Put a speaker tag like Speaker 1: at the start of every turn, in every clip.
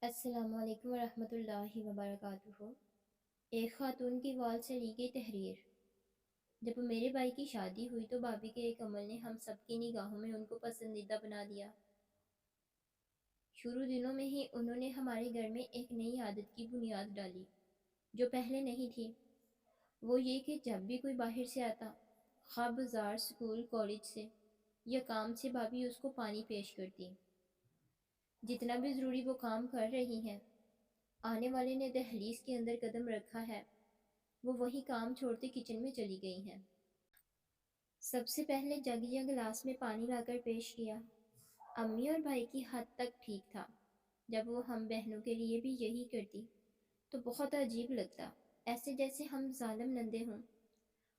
Speaker 1: السلام علیکم ورحمۃ اللہ وبرکاتہ۔ ایک خاتون کی وال سے لی گئی تحریر۔ جب میرے بھائی کی شادی ہوئی تو بھابھی کے ایک عمل نے ہم سب کی نگاہوں میں ان کو پسندیدہ بنا دیا۔ شروع دنوں میں ہی انہوں نے ہمارے گھر میں ایک نئی عادت کی بنیاد ڈالی جو پہلے نہیں تھی۔ وہ یہ کہ جب بھی کوئی باہر سے آتا، خواہ بازار، اسکول، کالج سے یا کام سے، بھابھی اس کو پانی پیش کرتی۔ جتنا بھی ضروری وہ کام کر رہی ہیں، آنے والے نے دہلیز کے اندر قدم رکھا ہے، وہ وہی کام چھوڑتے کچن میں چلی گئی ہیں۔ سب سے پہلے جگ یا گلاس میں پانی لا کر پیش کیا۔ امی اور بھائی کی حد تک ٹھیک تھا، جب وہ ہم بہنوں کے لیے بھی یہی کرتی تو بہت عجیب لگتا، ایسے جیسے ہم ظالم نندے ہوں۔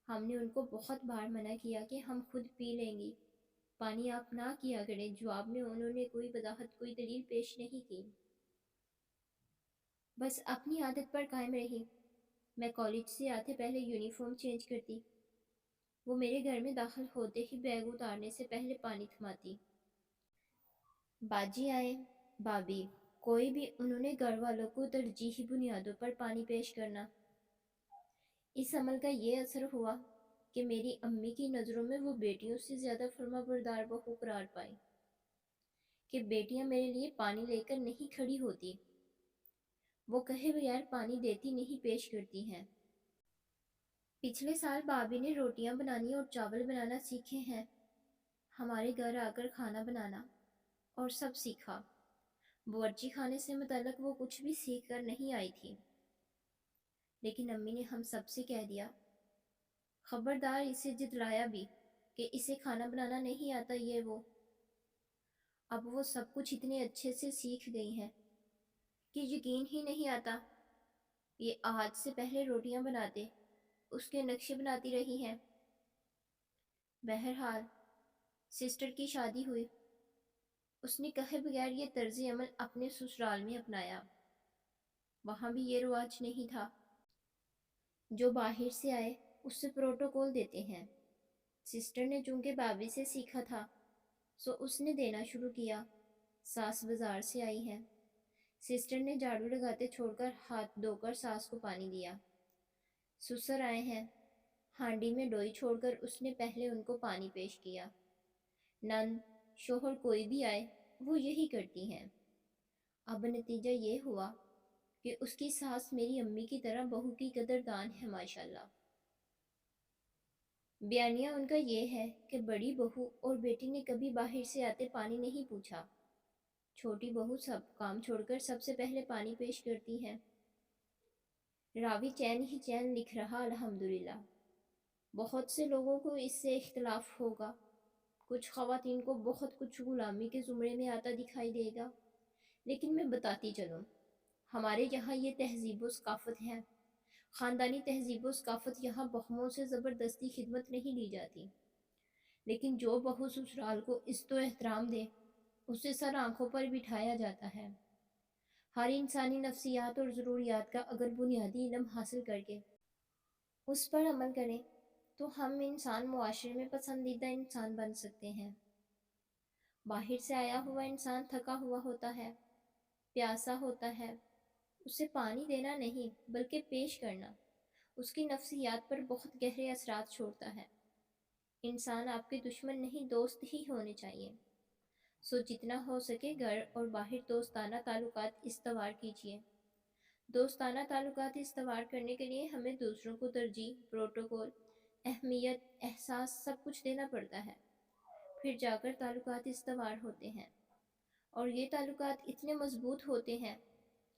Speaker 1: ہم نے ان کو بہت بار منع کیا کہ ہم خود پی لیں گی، پانی آپ نہ کیا کریں۔ جواب میں انہوں نے کوئی وضاحت، کوئی دلیل پیش نہیں کی، بس اپنی عادت پر قائم رہی۔ میں کالج سے آتے پہلے یونیفارم چینج کرتی، وہ میرے گھر میں داخل ہوتے ہی بیگ اتارنے سے پہلے پانی تھماتی۔ باجی آئے، بھابھی، کوئی بھی، انہوں نے گھر والوں کو ترجیحی بنیادوں پر پانی پیش کرنا۔ اس عمل کا یہ اثر ہوا کہ میری امی کی نظروں میں وہ بیٹیوں سے زیادہ فرما بردار بہو قرار پائی کہ بیٹیاں میرے لیے پانی لے کر نہیں کھڑی ہوتی، وہ کہے بغیر پانی دیتی نہیں، پیش کرتی ہیں۔ پچھلے سال بھابھی نے روٹیاں بنانی اور چاول بنانا سیکھے ہیں، ہمارے گھر آ کر کھانا بنانا اور سب سیکھا۔ باورچی خانے سے متعلق وہ کچھ بھی سیکھ کر نہیں آئی تھی، لیکن امی نے ہم سب سے کہہ دیا، خبردار اسے جتلایا بھی کہ اسے کھانا بنانا نہیں آتا یہ وہ۔ اب وہ سب کچھ اتنے اچھے سے سیکھ گئی ہیں کہ یقین ہی نہیں آتا۔ یہ آج سے پہلے روٹیاں بناتے اس کے نقشے بناتی رہی ہیں۔ بہرحال سسٹر کی شادی ہوئی، اس نے کہے بغیر یہ طرز عمل اپنے سسرال میں اپنایا۔ وہاں بھی یہ رواج نہیں تھا، جو باہر سے آئے اس سے پروٹوکول دیتے ہیں۔ سسٹر نے چونکہ بھابھی سے سیکھا تھا سو اس نے دینا شروع کیا۔ ساس بازار سے آئی ہے، سسٹر نے جھاڑو لگاتے چھوڑ کر ہاتھ دھو کر ساس کو پانی دیا۔ سسر آئے ہیں، ہانڈی میں ڈوئی چھوڑ کر اس نے پہلے ان کو پانی پیش کیا۔ نند، شوہر، کوئی بھی آئے وہ یہی کرتی ہیں۔ اب نتیجہ یہ ہوا کہ اس کی ساس میری امی کی طرح بہو کی قدردان ہے، ماشاءاللہ۔ بیانیہ ان کا یہ ہے کہ بڑی بہو اور بیٹی نے کبھی باہر سے آتے پانی نہیں پوچھا، چھوٹی بہو سب کام چھوڑ کر سب سے پہلے پانی پیش کرتی ہے۔ راوی چین ہی چین لکھ رہا، الحمدللہ۔ بہت سے لوگوں کو اس سے اختلاف ہوگا، کچھ خواتین کو بہت کچھ غلامی کے زمرے میں آتا دکھائی دے گا، لیکن میں بتاتی چلوں، ہمارے یہاں یہ تہذیب و ثقافت ہے۔ خاندانی تہذیب و ثقافت، یہاں بہوؤں سے زبردستی خدمت نہیں لی جاتی، لیکن جو بہو سسرال کو عزت و احترام دے اسے سر آنکھوں پر بٹھایا جاتا ہے۔ ہر انسانی نفسیات اور ضروریات کا اگر بنیادی علم حاصل کر کے اس پر عمل کریں تو ہم انسان معاشرے میں پسندیدہ انسان بن سکتے ہیں۔ باہر سے آیا ہوا انسان تھکا ہوا ہوتا ہے، پیاسا ہوتا ہے، اسے پانی دینا نہیں بلکہ پیش کرنا اس کی نفسیات پر بہت گہرے اثرات چھوڑتا ہے۔ انسان آپ کے دشمن نہیں، دوست ہی ہونے چاہیے۔ سو جتنا ہو سکے گھر اور باہر دوستانہ تعلقات استوار کیجیے۔ دوستانہ تعلقات استوار کرنے کے لیے ہمیں دوسروں کو ترجیح، پروٹوکول، اہمیت، احساس سب کچھ دینا پڑتا ہے، پھر جا کر تعلقات استوار ہوتے ہیں، اور یہ تعلقات اتنے مضبوط ہوتے ہیں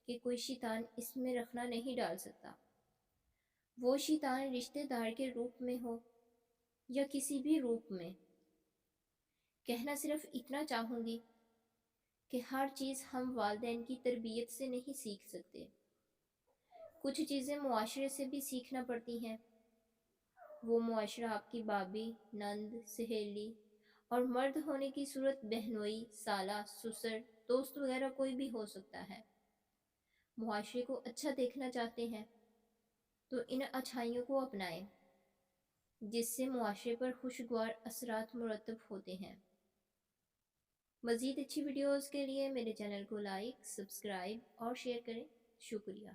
Speaker 1: کہ کوئی شیطان اس میں رخنا نہیں ڈال سکتا، وہ شیطان رشتہ دار کے روپ میں ہو یا کسی بھی روپ میں۔ کہنا صرف اتنا چاہوں گی کہ ہر چیز ہم والدین کی تربیت سے نہیں سیکھ سکتے، کچھ چیزیں معاشرے سے بھی سیکھنا پڑتی ہیں۔ وہ معاشرہ آپ کی بھابھی، نند، سہیلی اور مرد ہونے کی صورت بہنوئی، سالہ، سسر، دوست وغیرہ کوئی بھی ہو سکتا ہے۔ معاشرے کو اچھا دیکھنا چاہتے ہیں تو ان اچھائیوں کو اپنائیں جس سے معاشرے پر خوشگوار اثرات مرتب ہوتے ہیں۔ مزید اچھی ویڈیوز کے لیے میرے چینل کو لائک، سبسکرائب اور شیئر کریں۔ شکریہ۔